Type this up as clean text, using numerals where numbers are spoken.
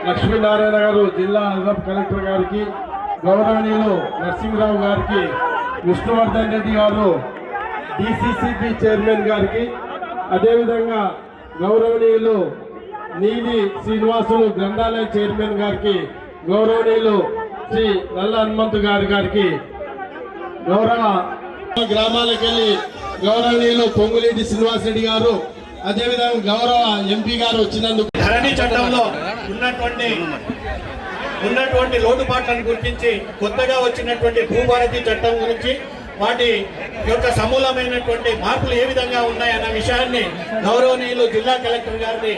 లక్ష్మీనారాయణ గారు జిల్లా అదనపు కలెక్టర్ గారికి, గౌరవనీయులు నరసింహరావు గారికి, విష్ణువర్ధన్ రెడ్డి గారు డిసిసిబి చైర్మన్ గారికి, అదేవిధంగా గౌరవనీయులు నీలి శ్రీనివాసులు గ్రంథాలయ చైర్మన్ గారికి, గౌరవనీయులు శ్రీ నల్ల హనుమంతు గారికి, గౌరవ గ్రామాలకు వెళ్ళి గౌరవనీయులు పొంగులేటి శ్రీనివాసరెడ్డి గారు, అదేవిధంగా గౌరవ ఎంపీ గారు వచ్చినందుకు ధరణి చట్టంలో ఉన్నటువంటి లోటుపాట్లను గుర్తించి కొత్తగా వచ్చినటువంటి భూభారతి చట్టం గురించి వాటి యొక్క సమూలమైనటువంటి మార్పులు ఏ విధంగా ఉన్నాయన్న విషయాన్ని గౌరవనీయులు జిల్లా కలెక్టర్ గారిని